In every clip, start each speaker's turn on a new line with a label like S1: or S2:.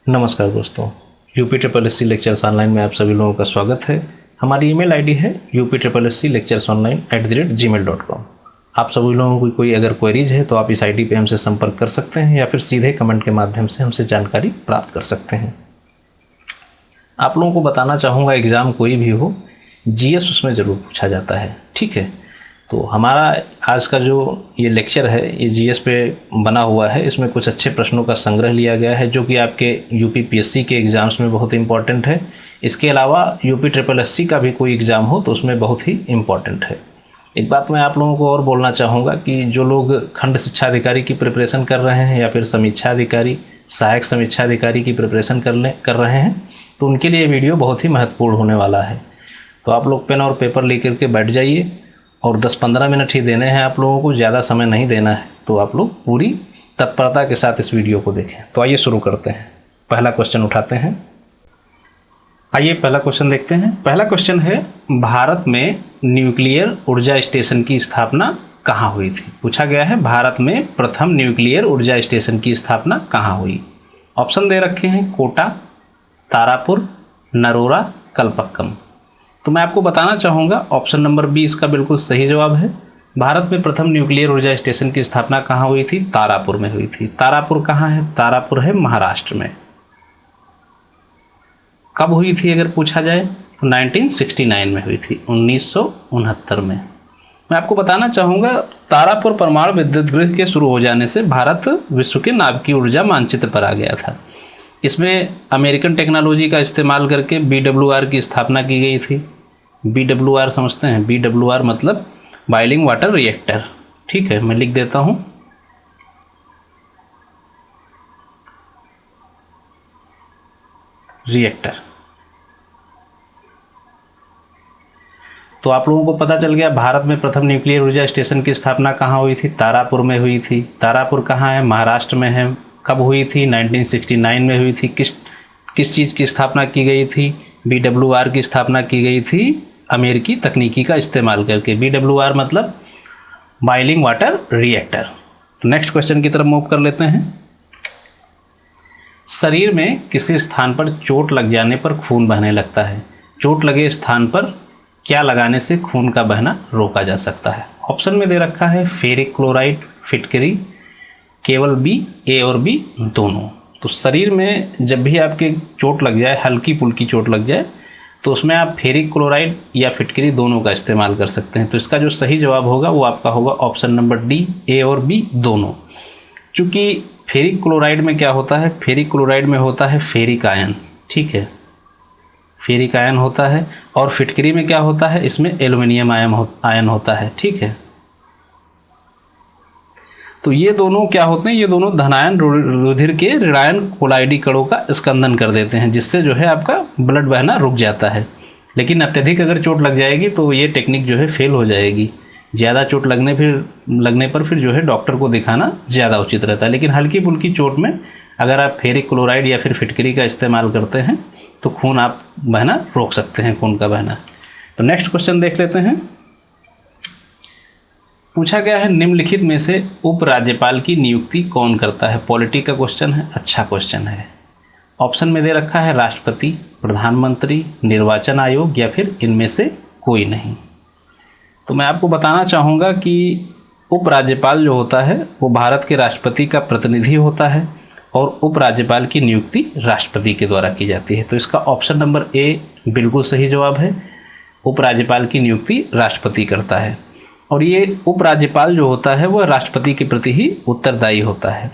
S1: नमस्कार दोस्तों, UP triple S C lectures online में आप सभी लोगों का स्वागत है। हमारी ईमेल आईडी है uptripplesclecturesonline@gmail.com। आप सभी लोगों को कोई अगर क्वेरीज है तो आप इस आईडी पे हमसे संपर्क कर सकते हैं या फिर सीधे कमेंट के माध्यम से हमसे जानकारी प्राप्त कर सकते हैं। आप लोगों को बताना चाहूँगा, एग्ज़ाम कोई भी हो, जीएस उसमें ज़रूर पूछा जाता है। ठीक है, तो हमारा आज का जो ये लेक्चर है ये जीएस पे बना हुआ है। इसमें कुछ अच्छे प्रश्नों का संग्रह लिया गया है जो कि आपके यूपी पीएससी के एग्ज़ाम्स में बहुत इंपॉर्टेंट है। इसके अलावा यूपी ट्रिपल एससी का भी कोई एग्ज़ाम हो तो उसमें बहुत ही इम्पॉर्टेंट है। एक बात मैं आप लोगों को और बोलना चाहूँगा कि जो लोग खंड शिक्षा अधिकारी की प्रिपरेशन कर रहे हैं या फिर समीक्षा अधिकारी, सहायक समीक्षा अधिकारी की प्रिपरेशन कर रहे हैं तो उनके लिए वीडियो बहुत ही महत्वपूर्ण होने वाला है। तो आप लोग पेन और पेपर लेकर के बैठ जाइए और 10-15 मिनट ही देने हैं आप लोगों को, ज़्यादा समय नहीं देना है। तो आप लोग पूरी तत्परता के साथ इस वीडियो को देखें। तो आइए शुरू करते हैं। पहला क्वेश्चन उठाते हैं। आइए पहला क्वेश्चन देखते हैं। पहला क्वेश्चन है, भारत में न्यूक्लियर ऊर्जा स्टेशन की स्थापना कहाँ हुई थी? पूछा गया है भारत में प्रथम न्यूक्लियर ऊर्जा स्टेशन की स्थापना कहाँ हुई। ऑप्शन दे रखे हैं कोटा, तारापुर, नरोरा, कलपक्कम। तो मैं आपको बताना चाहूँगा ऑप्शन नंबर बी इसका बिल्कुल सही जवाब है। भारत में प्रथम न्यूक्लियर ऊर्जा स्टेशन की स्थापना कहाँ हुई थी? तारापुर में हुई थी। तारापुर कहाँ है? तारापुर है महाराष्ट्र में। कब हुई थी अगर पूछा जाए तो 1969 में हुई थी, 1969 में। मैं आपको बताना चाहूँगा तारापुर परमाणु विद्युत गृह के शुरू हो जाने से भारत विश्व के नाभिकीय ऊर्जा मानचित्र पर आ गया था। इसमें अमेरिकन टेक्नोलॉजी का इस्तेमाल करके BWR की स्थापना की गई थी। BWR समझते हैं? BWR मतलब बॉइलिंग वाटर रिएक्टर। ठीक है, मैं लिख देता हूँ। रिएक्टर। तो आप लोगों को पता चल गया भारत में प्रथम न्यूक्लियर ऊर्जा स्टेशन की स्थापना कहाँ हुई थी? तारापुर में हुई थी। तारापुर कहाँ है? महाराष्ट्र में है। कब हुई थी? 1969 में हुई थी। किस चीज़ की स्थापना की गई थी? BWR की स्थापना की गई थी अमेरिकी तकनीकी का इस्तेमाल करके। BWR मतलब boiling water reactor. Next question की तरफ मूव कर लेते हैं। शरीर में किसी स्थान पर चोट लग जाने पर खून बहने लगता है। चोट लगे स्थान पर क्या लगाने से खून का बहना रोका जा सकता है? ऑप्शन में दे रखा है फेरिक क्लोराइड, फिटकरी, केवल बी, ए और बी दोनों। तो शरीर में जब भी आपके चोट लग जाए, हल्की फुल्की चोट लग जाए, तो उसमें आप फेरिक क्लोराइड या फिटकरी दोनों का इस्तेमाल कर सकते हैं। तो इसका जो सही जवाब होगा वो आपका होगा ऑप्शन नंबर डी, ए और बी दोनों। चूँकि फेरिक क्लोराइड में क्या होता है? फेरिक क्लोराइड में होता है फेरिक आयन। ठीक है, फेरिक आयन होता है। और फिटकरी में क्या होता है? इसमें एल्युमिनियम आयन होता है। ठीक है, तो ये दोनों क्या होते हैं? ये दोनों धनायन रुधिर के ऋणायन कोलाइडी कणों का स्कंदन कर देते हैं, जिससे जो है आपका ब्लड बहना रुक जाता है। लेकिन अत्यधिक अगर चोट लग जाएगी तो ये टेक्निक जो है फेल हो जाएगी। ज़्यादा चोट लगने पर फिर जो है डॉक्टर को दिखाना ज़्यादा उचित रहता है। लेकिन हल्की फुल्की चोट में अगर आप फेरिक क्लोराइड या फिर फिटकरी का इस्तेमाल करते हैं तो खून आप बहना रोक सकते हैं, खून का बहना। तो नेक्स्ट क्वेश्चन देख लेते हैं। पूछा गया है निम्नलिखित में से उपराज्यपाल की नियुक्ति कौन करता है? पॉलिटी का क्वेश्चन है, अच्छा क्वेश्चन है। ऑप्शन में दे रखा है राष्ट्रपति, प्रधानमंत्री, निर्वाचन आयोग या फिर इनमें से कोई नहीं। तो मैं आपको बताना चाहूँगा कि उपराज्यपाल जो होता है वो भारत के राष्ट्रपति का प्रतिनिधि होता है और उपराज्यपाल की नियुक्ति राष्ट्रपति के द्वारा की जाती है। तो इसका ऑप्शन नंबर ए बिल्कुल सही जवाब है। उपराज्यपाल की नियुक्ति राष्ट्रपति करता है और ये उपराज्यपाल जो होता है वह राष्ट्रपति के प्रति ही उत्तरदायी होता है।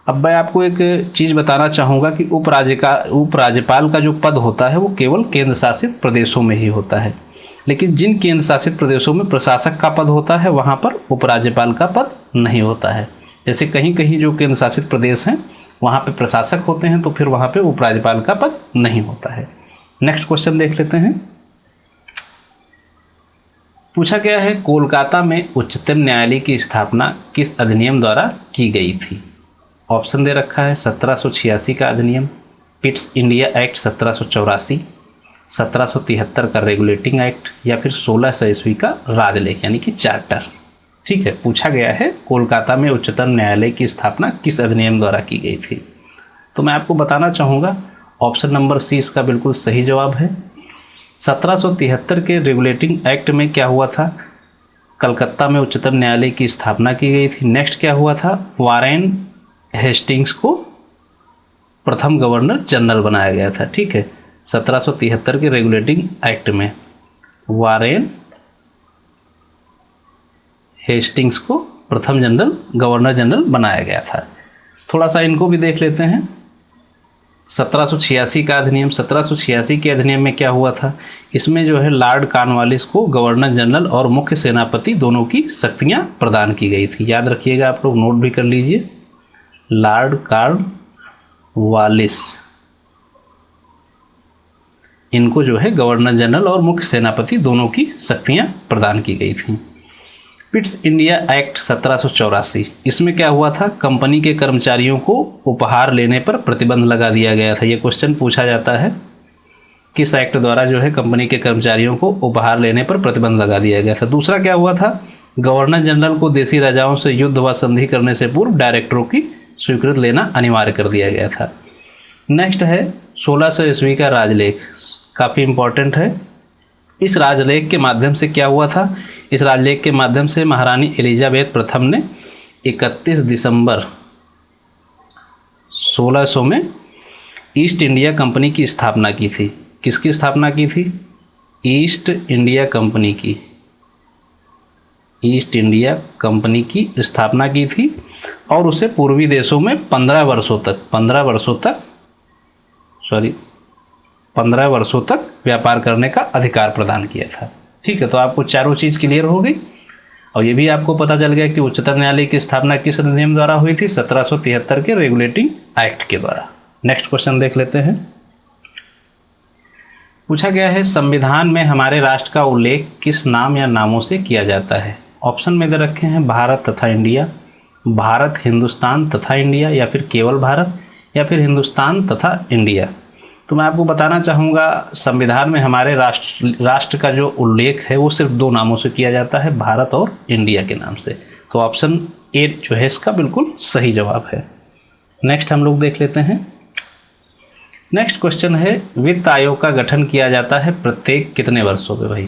S1: अब मैं आपको एक चीज़ बताना चाहूँगा कि उपराज्यपाल का जो पद होता है वो केवल केंद्र शासित प्रदेशों में ही होता है। लेकिन जिन केंद्र शासित प्रदेशों में प्रशासक का पद होता है वहाँ पर उपराज्यपाल का पद नहीं होता है। जैसे कहीं कहीं जो केंद्र शासित प्रदेश हैं वहाँ पे प्रशासक होते हैं तो फिर वहाँ पे उपराज्यपाल का पद नहीं होता है। नेक्स्ट क्वेश्चन देख लेते हैं। पूछा गया है कोलकाता में उच्चतम न्यायालय की स्थापना किस अधिनियम द्वारा की गई थी? ऑप्शन दे रखा है 1786 का अधिनियम, पिट्स इंडिया एक्ट 1784, 1773 का रेगुलेटिंग एक्ट या फिर 1600 ईस्वी का राजलेख यानी कि चार्टर। ठीक है, पूछा गया है कोलकाता में उच्चतम न्यायालय की स्थापना किस अधिनियम द्वारा की गई थी? तो मैं आपको बताना चाहूँगा ऑप्शन नंबर सी इसका बिल्कुल सही जवाब है। 1773 के रेगुलेटिंग एक्ट में क्या हुआ था, कलकत्ता में उच्चतम न्यायालय की स्थापना की गई थी। नेक्स्ट क्या हुआ था, वारेन हेस्टिंग्स को प्रथम गवर्नर जनरल बनाया गया था। ठीक है, 1773 के रेगुलेटिंग एक्ट में वारेन हेस्टिंग्स को प्रथम गवर्नर जनरल बनाया गया था। थोड़ा सा इनको भी देख लेते हैं। 1786 का अधिनियम, 1786 के अधिनियम में क्या हुआ था, इसमें जो है लॉर्ड कॉर्नवालिस को गवर्नर जनरल और मुख्य सेनापति दोनों की शक्तियां प्रदान की गई थी। याद रखिएगा, आप लोग नोट भी कर लीजिए, लॉर्ड कॉर्नवालिस, इनको जो है गवर्नर जनरल और मुख्य सेनापति दोनों की शक्तियां प्रदान की गई थी। पिट्स इंडिया एक्ट 1784, इसमें क्या हुआ था, कंपनी के कर्मचारियों को उपहार लेने पर प्रतिबंध लगा दिया गया था। ये क्वेश्चन पूछा जाता है, किस एक्ट द्वारा जो है कंपनी के कर्मचारियों को उपहार लेने पर प्रतिबंध लगा दिया गया था। दूसरा क्या हुआ था, गवर्नर जनरल को देसी राजाओं से युद्ध व संधि करने से पूर्व डायरेक्टरों की स्वीकृति लेना अनिवार्य कर दिया गया था। नेक्स्ट है 1600 ईस्वी का राजलेख, काफ़ी इंपॉर्टेंट है। इस राजलेख के माध्यम से क्या हुआ था, इस राजलेख के माध्यम से महारानी एलिजाबेथ प्रथम ने 31 दिसंबर 1600 में ईस्ट इंडिया कंपनी की स्थापना की थी। किसकी स्थापना की थी, ईस्ट इंडिया कंपनी की, ईस्ट इंडिया कंपनी की स्थापना की थी और उसे पूर्वी देशों में 15 वर्षों तक व्यापार करने का अधिकार प्रदान किया था। ठीक है, तो आपको चारों चीज़ क्लियर हो गई और ये भी आपको पता चल गया कि उच्चतम न्यायालय की स्थापना किस अधिनियम द्वारा हुई थी, 1773 के रेगुलेटिंग एक्ट के द्वारा। नेक्स्ट क्वेश्चन देख लेते हैं। पूछा गया है, संविधान में हमारे राष्ट्र का उल्लेख किस नाम या नामों से किया जाता है। ऑप्शन में दे रखे हैं भारत तथा इंडिया, भारत हिंदुस्तान तथा इंडिया, या फिर केवल भारत, या फिर हिंदुस्तान तथा इंडिया। तो मैं आपको बताना चाहूँगा, संविधान में हमारे राष्ट्र का जो उल्लेख है वो सिर्फ दो नामों से किया जाता है, भारत और इंडिया के नाम से। तो ऑप्शन ए जो है इसका बिल्कुल सही जवाब है। नेक्स्ट हम लोग देख लेते हैं। नेक्स्ट क्वेश्चन है, वित्त आयोग का गठन किया जाता है प्रत्येक कितने वर्षों पे भाई,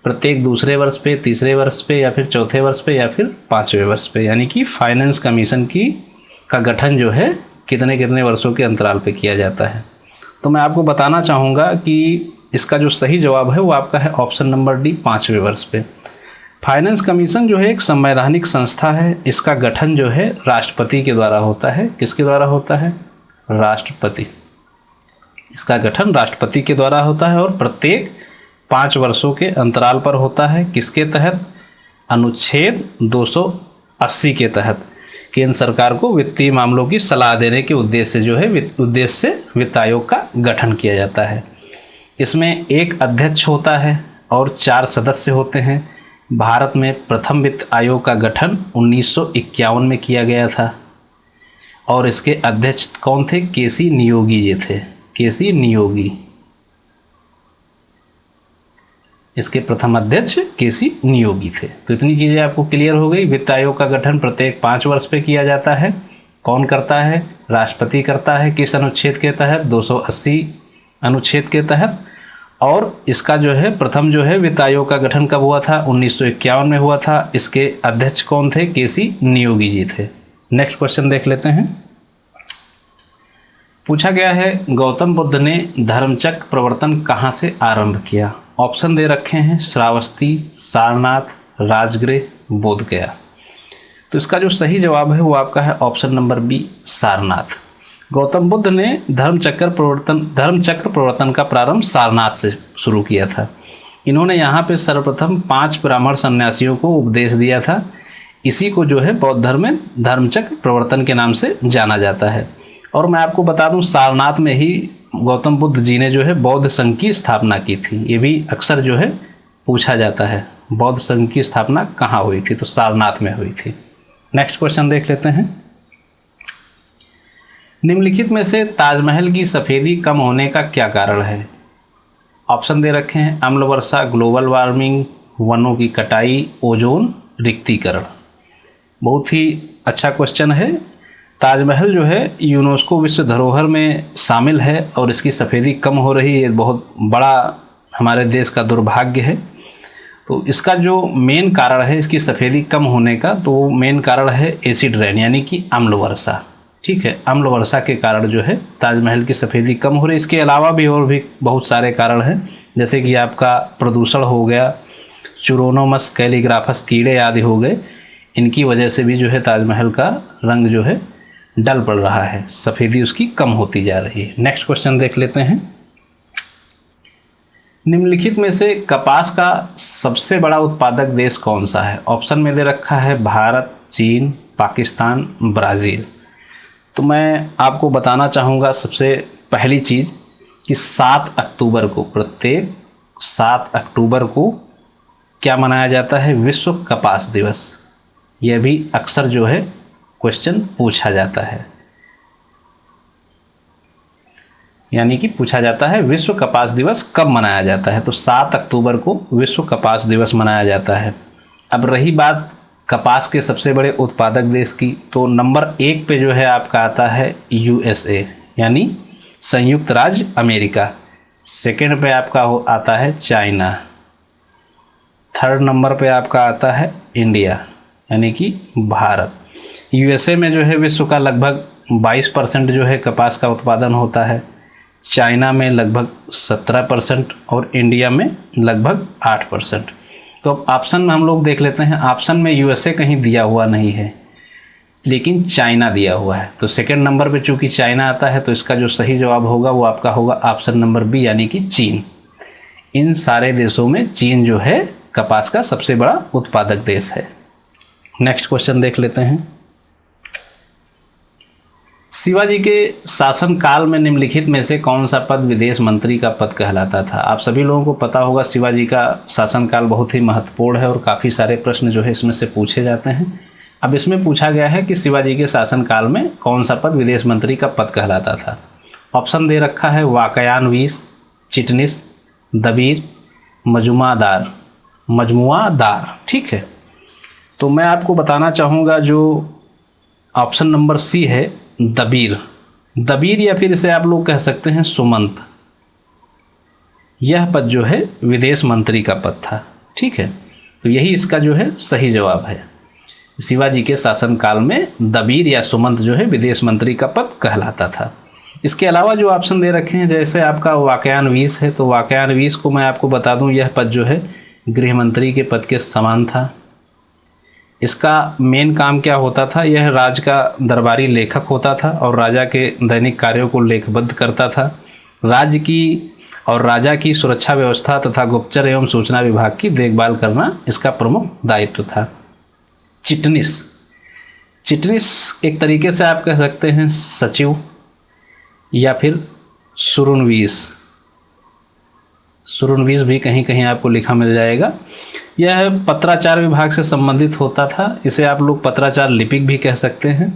S1: प्रत्येक दूसरे वर्ष पे, तीसरे वर्ष पे, या फिर चौथे वर्ष पे, या फिर पाँचवें वर्ष पे। यानी कि फाइनेंस कमीशन का गठन जो है कितने कितने वर्षों के अंतराल पे किया जाता है। तो मैं आपको बताना चाहूँगा कि इसका जो सही जवाब है वो आपका है ऑप्शन नंबर डी, 5वें वर्ष पे। फाइनेंस कमीशन जो है एक संवैधानिक संस्था है, इसका गठन जो है राष्ट्रपति के द्वारा होता है। किसके द्वारा होता है, राष्ट्रपति, इसका गठन राष्ट्रपति के द्वारा होता है और प्रत्येक 5 वर्षों के अंतराल पर होता है। किसके तहत, अनुच्छेद 280 के तहत केंद्र सरकार को वित्तीय मामलों की सलाह देने के उद्देश्य से जो है वित्त आयोग का गठन किया जाता है। इसमें एक अध्यक्ष होता है और 4 सदस्य होते हैं। भारत में प्रथम वित्त आयोग का गठन 1951 में किया गया था और इसके अध्यक्ष कौन थे, केसी नियोगी जी थे, केसी नियोगी, इसके प्रथम अध्यक्ष केसी नियोगी थे। तो इतनी चीज़ें आपको क्लियर हो गई। वित्त आयोग का गठन प्रत्येक 5 वर्ष पे किया जाता है। कौन करता है, राष्ट्रपति करता है। किस अनुच्छेद के तहत, 280 अनुच्छेद के तहत। और इसका जो है प्रथम जो है वित्त आयोग का गठन कब हुआ था, 1951 में हुआ था। इसके अध्यक्ष कौन थे, केसी नियोगी जी थे। नेक्स्ट क्वेश्चन देख लेते हैं। पूछा गया है, गौतम बुद्ध ने धर्मचक्र प्रवर्तन कहाँ से आरंभ किया। ऑप्शन दे रखे हैं, श्रावस्ती, सारनाथ, राजगृह, बोधगया। तो इसका जो सही जवाब है वो आपका है option number B, Sarnath. Gautam Buddha ने धर्मचक्र प्रवर्तन का प्रारंभ सारनाथ से शुरू किया था। इन्होंने यहाँ पे सर्वप्रथम 5 ब्राह्मण सन्यासियों को उपदेश दिया था। इसी को जो है बौद्ध धर्म में धर्मचक्र प्रवर्तन के नाम से जाना जाता है। और मैं आपको बता दूं, सारनाथ में ही गौतम बुद्ध जी ने जो है बौद्ध संघ की स्थापना की थी। ये भी अक्सर जो है पूछा जाता है, बौद्ध संघ की स्थापना कहाँ हुई थी, तो सारनाथ में हुई थी। नेक्स्ट क्वेश्चन देख लेते हैं। निम्नलिखित में से ताजमहल की सफेदी कम होने का क्या कारण है। ऑप्शन दे रखे हैं, अम्ल वर्षा, ग्लोबल वार्मिंग, वनों की कटाई, ओजोन रिक्तीकरण। बहुत ही अच्छा क्वेश्चन है। ताजमहल जो है यूनेस्को विश्व धरोहर में शामिल है और इसकी सफ़ेदी कम हो रही है, ये बहुत बड़ा हमारे देश का दुर्भाग्य है। तो इसका जो मेन कारण है इसकी सफ़ेदी कम होने का, तो वो मेन कारण है एसिड रेन यानी कि अम्ल वर्षा। ठीक है, अम्ल वर्षा के कारण जो है ताजमहल की सफ़ेदी कम हो रही है। इसके अलावा भी और भी बहुत सारे कारण हैं, जैसे कि आपका प्रदूषण हो गया, चुरोनोमस कैलीग्राफस कीड़े आदि हो गए, इनकी वजह से भी जो है ताजमहल का रंग जो है डल पड़ रहा है, सफ़ेदी उसकी कम होती जा रही है। नेक्स्ट क्वेश्चन देख लेते हैं। निम्नलिखित में से कपास का सबसे बड़ा उत्पादक देश कौन सा है? ऑप्शन में दे रखा है भारत, चीन, पाकिस्तान, ब्राज़ील। तो मैं आपको बताना चाहूँगा सबसे पहली चीज़ कि 7 अक्टूबर को, प्रत्येक 7 अक्टूबर को क्या मनाया जाता है? विश्व कपास दिवस। यह भी अक्सर जो है क्वेश्चन पूछा जाता है, यानी कि पूछा जाता है विश्व कपास दिवस कब मनाया जाता है? तो 7 अक्टूबर को विश्व कपास दिवस मनाया जाता है। अब रही बात कपास के सबसे बड़े उत्पादक देश की, तो नंबर 1 पे जो है आपका आता है USA यानी संयुक्त राज्य अमेरिका। सेकेंड पे आपका आता है चाइना। थर्ड नंबर पे आपका आता है इंडिया यानी कि भारत। USA में जो है विश्व का लगभग 22% जो है कपास का उत्पादन होता है, चाइना में लगभग 17% और इंडिया में लगभग 8%। तो अब ऑप्शन में हम लोग देख लेते हैं। ऑप्शन में USA कहीं दिया हुआ नहीं है, लेकिन चाइना दिया हुआ है। तो सेकेंड नंबर पे चूंकि चाइना आता है, तो इसका जो सही जवाब होगा वो आपका होगा ऑप्शन नंबर बी यानी कि चीन। इन सारे देशों में चीन जो है कपास का सबसे बड़ा उत्पादक देश है। नेक्स्ट क्वेश्चन देख लेते हैं। शिवाजी के शासनकाल में निम्नलिखित में से कौन सा पद विदेश मंत्री का पद कहलाता था? आप सभी लोगों को पता होगा शिवाजी का शासनकाल बहुत ही महत्वपूर्ण है और काफ़ी सारे प्रश्न जो है इसमें से पूछे जाते हैं। अब इसमें पूछा गया है कि शिवाजी के शासनकाल में कौन सा पद विदेश मंत्री का पद कहलाता था। ऑप्शन दे रखा है वाकयानवीस, चिटनिस, दबीर, मजमुआदार। ठीक है, तो मैं आपको बताना चाहूँगा जो ऑप्शन नंबर सी है दबीर या फिर इसे आप लोग कह सकते हैं सुमंत, यह पद जो है विदेश मंत्री का पद था। ठीक है, तो यही इसका जो है सही जवाब है। शिवाजी के शासनकाल में दबीर या सुमंत जो है विदेश मंत्री का पद कहलाता था। इसके अलावा जो ऑप्शन दे रखे हैं, जैसे आपका वाकयानवीस है, तो वाकयानवीस को मैं आपको बता दूं यह पद जो है गृह मंत्री के पद के समान था। इसका मेन काम क्या होता था? यह राज का दरबारी लेखक होता था और राजा के दैनिक कार्यों को लेखबद्ध करता था। राज्य की और राजा की सुरक्षा व्यवस्था तथा गुप्तचर एवं सूचना विभाग की देखभाल करना इसका प्रमुख दायित्व था। चिटनिस एक तरीके से आप कह सकते हैं सचिव या फिर सुरुनवीस भी कहीं कहीं आपको लिखा मिल जाएगा। यह पत्राचार विभाग से संबंधित होता था। इसे आप लोग पत्राचार लिपिक भी कह सकते हैं।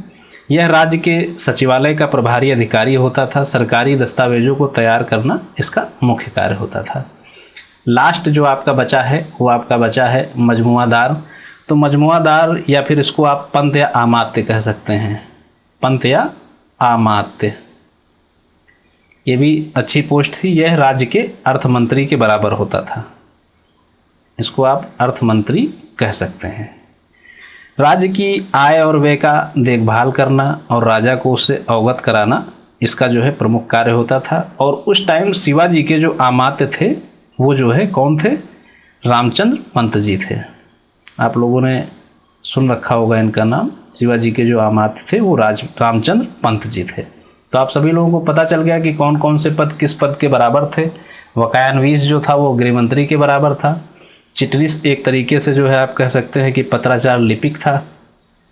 S1: यह राज्य के सचिवालय का प्रभारी अधिकारी होता था। सरकारी दस्तावेजों को तैयार करना इसका मुख्य कार्य होता था। लास्ट जो आपका बचा है वो आपका बचा है मजमुआदार। तो मजमुआदार या फिर इसको आप पंत या आमात्य कह सकते हैं, पंत या आमात्य, ये भी अच्छी पोस्ट थी। यह राज्य के अर्थमंत्री के बराबर होता था, इसको आप अर्थमंत्री कह सकते हैं। राज्य की आय और व्यय का देखभाल करना और राजा को उससे अवगत कराना इसका जो है प्रमुख कार्य होता था। और उस टाइम शिवाजी के जो आमात्य थे वो जो है कौन थे? रामचंद्र पंत जी थे। आप लोगों ने सुन रखा होगा इनका नाम। शिवाजी के जो आमात्य थे वो रामचंद्र पंत जी थे। तो आप सभी लोगों को पता चल गया कि कौन कौन से पद किस पद के बराबर थे। वाकयानवीस जो था वो गृह मंत्री के बराबर था। चिटनिस एक तरीके से जो है आप कह सकते हैं कि पत्राचार लिपिक था।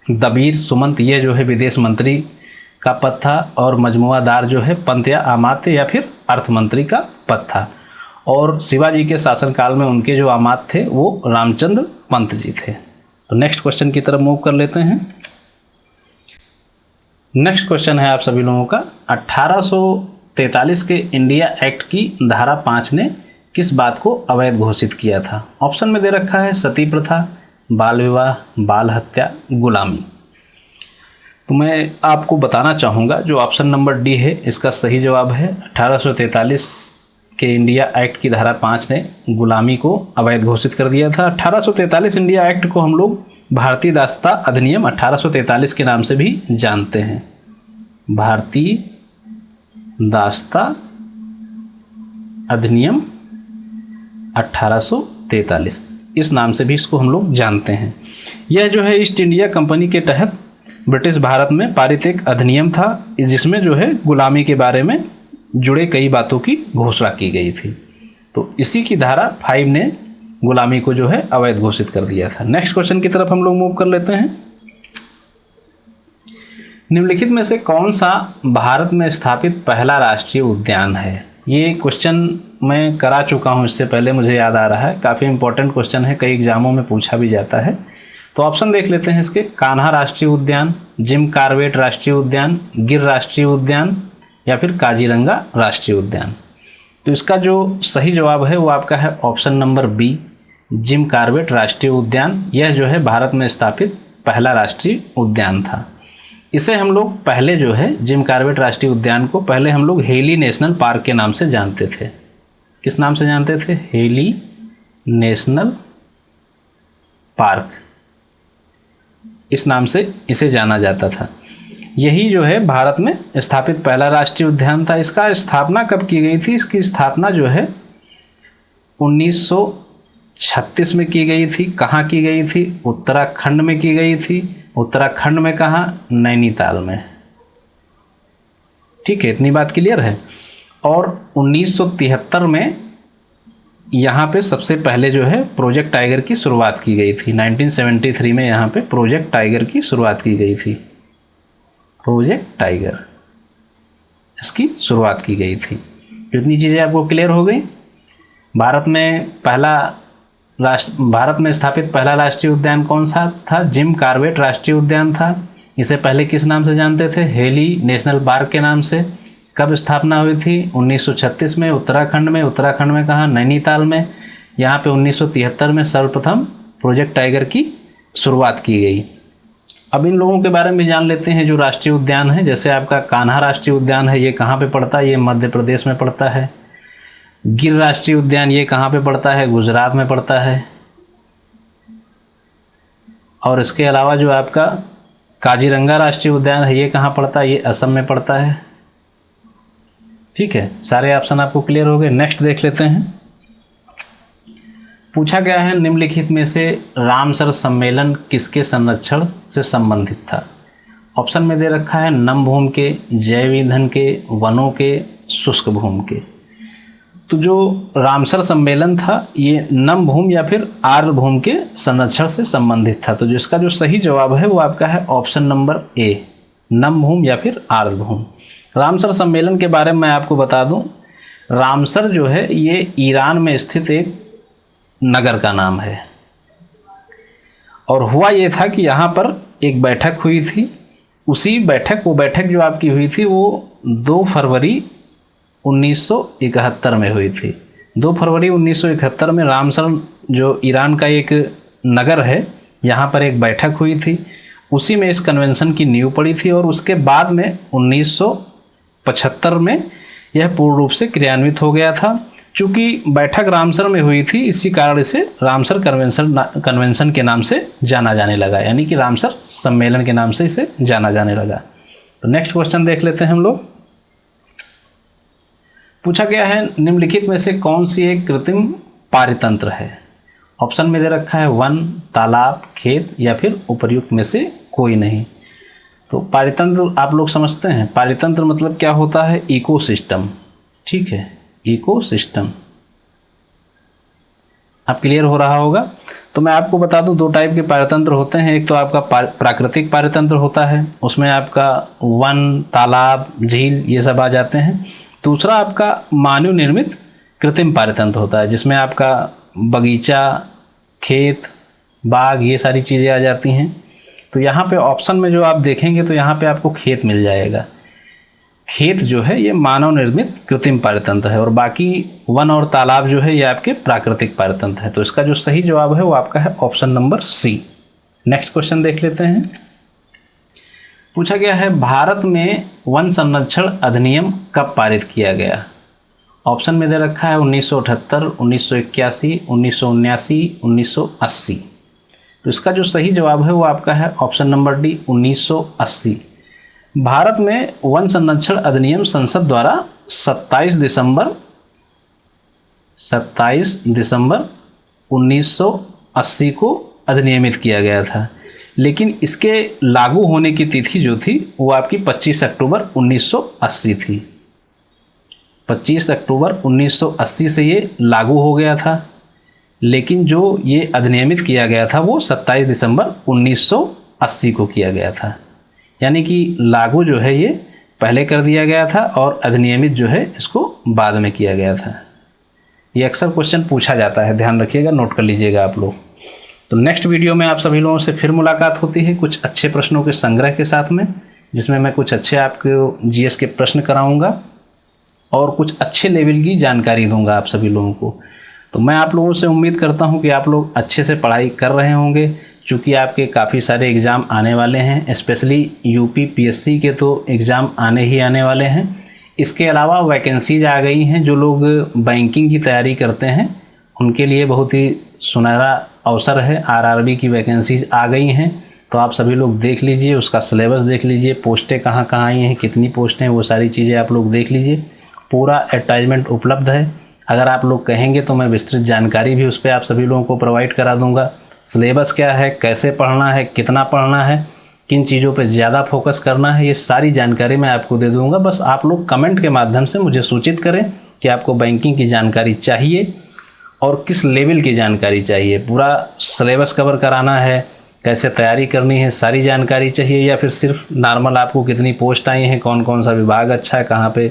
S1: दबीर सुमंत ये जो है विदेश मंत्री का पद था। और मजमुआदार जो है पंत या आमात्य या फिर अर्थमंत्री का पद था। और शिवाजी के शासनकाल में उनके जो आमात्य थे वो रामचंद्र पंत जी थे। तो नेक्स्ट क्वेश्चन की तरफ मूव कर लेते हैं। नेक्स्ट क्वेश्चन है आप सभी लोगों का, 1843 के इंडिया एक्ट की धारा 5 ने किस बात को अवैध घोषित किया था? ऑप्शन में दे रखा है सती प्रथा, बाल विवाह, बाल हत्या, गुलामी। तो मैं आपको बताना चाहूँगा जो ऑप्शन नंबर डी है इसका सही जवाब है 1843 के इंडिया एक्ट की धारा 5 ने गुलामी को अवैध घोषित कर दिया था। 1843 इंडिया एक्ट को हम लोग भारतीय दास्ता अधिनियम 1843 के नाम से भी जानते हैं। भारतीय दास्ता अधिनियम 1843 इस नाम से भी इसको हम लोग जानते हैं। यह जो है ईस्ट इंडिया कंपनी के तहत ब्रिटिश भारत में पारित एक अधिनियम था जिसमें जो है गुलामी के बारे में जुड़े कई बातों की घोषणा की गई थी। तो इसी की धारा 5 ने गुलामी को जो है अवैध घोषित कर दिया था। नेक्स्ट क्वेश्चन की तरफ हम लोग मूव कर लेते हैं। निम्नलिखित में से कौन सा भारत में स्थापित पहला राष्ट्रीय उद्यान है? ये क्वेश्चन मैं करा चुका हूँ इससे पहले, मुझे याद आ रहा है। काफ़ी इंपॉर्टेंट क्वेश्चन है, कई एग्जामों में पूछा भी जाता है। तो ऑप्शन देख लेते हैं इसके। कान्हा राष्ट्रीय उद्यान, जिम कार्बेट राष्ट्रीय उद्यान, गिर राष्ट्रीय उद्यान या फिर काजीरंगा राष्ट्रीय उद्यान। तो इसका जो सही जवाब है वो आपका है option number B, Jim Corbett राष्ट्रीय उद्यान। यह जो है भारत में स्थापित पहला राष्ट्रीय उद्यान था। इसे हम लोग पहले जो है जिम कार्बेट राष्ट्रीय उद्यान को पहले हम लोग हेली नेशनल पार्क के नाम से जानते थे। किस नाम से जानते थे? हेली नेशनल पार्क, इस नाम से इसे जाना जाता था। यही जो है भारत में स्थापित पहला राष्ट्रीय उद्यान था। इसका स्थापना कब की गई थी? इसकी स्थापना जो है 1936 में की गई थी। कहाँ की गई थी? उत्तराखंड में की गई थी। उत्तराखंड में कहाँ? नैनीताल में। ठीक है, इतनी बात क्लियर है। और 1973 में यहाँ पे सबसे पहले जो है प्रोजेक्ट टाइगर की शुरुआत की गई थी। 1973 में यहाँ पे प्रोजेक्ट टाइगर की शुरुआत की गई थी। प्रोजेक्ट टाइगर इसकी शुरुआत की गई थी। इतनी चीज़ें आपको क्लियर हो गई। भारत में स्थापित पहला राष्ट्रीय उद्यान कौन सा था? जिम कार्बेट राष्ट्रीय उद्यान था। इसे पहले किस नाम से जानते थे? हेली नेशनल पार्क के नाम से। कब स्थापना हुई थी? 1936 में उत्तराखंड में। उत्तराखंड में कहाँ? नैनीताल में। यहाँ पे 1973 में सर्वप्रथम प्रोजेक्ट टाइगर की शुरुआत की गई। अब इन लोगों के बारे में जान लेते हैं जो राष्ट्रीय उद्यान है। जैसे आपका कान्हा राष्ट्रीय उद्यान है, ये कहाँ पे पड़ता है? ये मध्य प्रदेश में पड़ता है। गिर राष्ट्रीय उद्यान ये कहाँ पे पड़ता है? गुजरात में पड़ता है। और इसके अलावा जो आपका काजीरंगा राष्ट्रीय उद्यान है ये कहाँ पड़ता है? ये असम में पड़ता है। ठीक है, सारे ऑप्शन आपको क्लियर हो गए। नेक्स्ट देख लेते हैं। पूछा गया है निम्नलिखित में से रामसर सम्मेलन किसके संरक्षण से संबंधित था? ऑप्शन में दे रखा है नमभूमि के, जैव ईंधन के, वनों के, शुष्क भूमि के। तो जो रामसर सम्मेलन था ये नमभूमि या फिर आर्द्रभूमि के संरक्षण से संबंधित था। तो जिसका जो सही जवाब है वो आपका है ऑप्शन नंबर ए, नमभूमि या फिर आर्द्रभूमि। रामसर सम्मेलन के बारे में मैं आपको बता दूं, रामसर जो है ये ईरान में स्थित एक नगर का नाम है। और हुआ ये था कि यहाँ पर एक बैठक हुई थी। वो बैठक जो आपकी हुई थी वो 2 फरवरी 1971 में हुई थी। 2 फरवरी 1971 में रामसर जो ईरान का एक नगर है यहाँ पर एक बैठक हुई थी। उसी में इस कन्वेंशन की नींव पड़ी थी और उसके बाद में 1975 में यह पूर्ण रूप से क्रियान्वित हो गया था। चूँकि बैठक रामसर में हुई थी इसी कारण इसे रामसर कन्वेंशन के नाम से जाना जाने लगा, यानी कि रामसर सम्मेलन के नाम से इसे जाना जाने लगा। तो नेक्स्ट क्वेश्चन देख लेते हैं हम लोग। पूछा गया है निम्नलिखित में से कौन सी एक कृत्रिम पारितंत्र है? ऑप्शन में दे रखा है वन, तालाब, खेत या फिर उपर्युक्त में से कोई नहीं। तो पारितंत्र आप लोग समझते हैं, पारितंत्र मतलब क्या होता है? इकोसिस्टम। ठीक है, इकोसिस्टम अब क्लियर हो रहा होगा। तो मैं आपको बता दूं 2 टाइप के पारितंत्र होते हैं। एक तो आपका प्राकृतिक पारितंत्र होता है, उसमें आपका वन, तालाब, झील ये सब आ जाते हैं। दूसरा आपका मानव निर्मित कृत्रिम पारितंत्र होता है जिसमें आपका बगीचा, खेत, बाग ये सारी चीज़ें आ जाती हैं। तो यहाँ पे ऑप्शन में जो आप देखेंगे तो यहाँ पे आपको खेत मिल जाएगा। खेत जो है ये मानव निर्मित कृत्रिम पारितंत्र है और बाकी वन और तालाब जो है ये आपके प्राकृतिक पारितंत्र है। तो इसका जो सही जवाब है वो आपका है option number C. Next question देख लेते हैं। पूछा गया है भारत में वन संरक्षण अधिनियम कब पारित किया गया। ऑप्शन में दे रखा है 1978, 1981, 1979, 1980। तो इसका जो सही जवाब है वो आपका है ऑप्शन नंबर डी 1980। भारत में वन संरक्षण अधिनियम संसद द्वारा 27 दिसंबर 1980 को अधिनियमित किया गया था, लेकिन इसके लागू होने की तिथि जो थी वो आपकी 25 अक्टूबर 1980 थी। 25 अक्टूबर 1980 से ये लागू हो गया था, लेकिन जो ये अधिनियमित किया गया था वो 27 दिसंबर 1980 को किया गया था। यानी कि लागू जो है ये पहले कर दिया गया था और अधिनियमित जो है इसको बाद में किया गया था। ये अक्सर क्वेश्चन पूछा जाता है, ध्यान रखिएगा, नोट कर लीजिएगा आप लोग। तो नेक्स्ट वीडियो में आप सभी लोगों से फिर मुलाकात होती है कुछ अच्छे प्रश्नों के संग्रह के साथ में, जिसमें मैं कुछ अच्छे आपको जीएस के प्रश्न कराऊंगा और कुछ अच्छे लेवल की जानकारी दूंगा आप सभी लोगों को। तो मैं आप लोगों से उम्मीद करता हूं कि आप लोग अच्छे से पढ़ाई कर रहे होंगे, चूँकि आपके काफ़ी सारे एग्ज़ाम आने वाले हैं, स्पेशली यूपी पीएससी के तो एग्ज़ाम आने ही आने वाले हैं। इसके अलावा वैकेंसीज आ गई हैं, जो लोग बैंकिंग की तैयारी करते हैं उनके लिए बहुत ही सुनहरा अवसर है। आरआरबी की वैकेंसीज आ गई हैं, तो आप सभी लोग देख लीजिए, उसका सिलेबस देख लीजिए, पोस्टें कहाँ कहाँ आई हैं, कितनी पोस्टें हैं, वो सारी चीज़ें आप लोग देख लीजिए। पूरा एडवर्टाइजमेंट उपलब्ध है। अगर आप लोग कहेंगे तो मैं विस्तृत जानकारी भी उस पर आप सभी लोगों को प्रोवाइड करा दूंगा। सिलेबस क्या है, कैसे पढ़ना है, कितना पढ़ना है, किन चीज़ों पे ज़्यादा फोकस करना है, ये सारी जानकारी मैं आपको दे दूंगा। बस आप लोग कमेंट के माध्यम से मुझे सूचित करें कि आपको बैंकिंग की जानकारी चाहिए और किस लेवल की जानकारी चाहिए। पूरा सिलेबस कवर कराना है, कैसे तैयारी करनी है, सारी जानकारी चाहिए, या फिर सिर्फ नॉर्मल आपको कितनी पोस्ट आई हैं, कौन कौन सा विभाग अच्छा है, कहाँ पे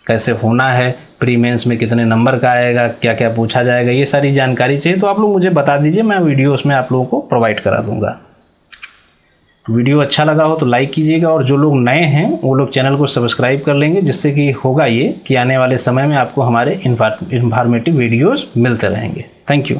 S1: कैसे होना है, प्री मेंस में कितने नंबर का आएगा, क्या क्या पूछा जाएगा, ये सारी जानकारी चाहिए तो आप लोग मुझे बता दीजिए, मैं वीडियो उसमें आप लोगों को प्रोवाइड करा दूंगा। वीडियो अच्छा लगा हो तो लाइक कीजिएगा, और जो लोग नए हैं वो लोग चैनल को सब्सक्राइब कर लेंगे, जिससे कि होगा ये कि आने वाले समय में आपको हमारे इन्फॉर्मेटिव वीडियोस मिलते रहेंगे। Thank you.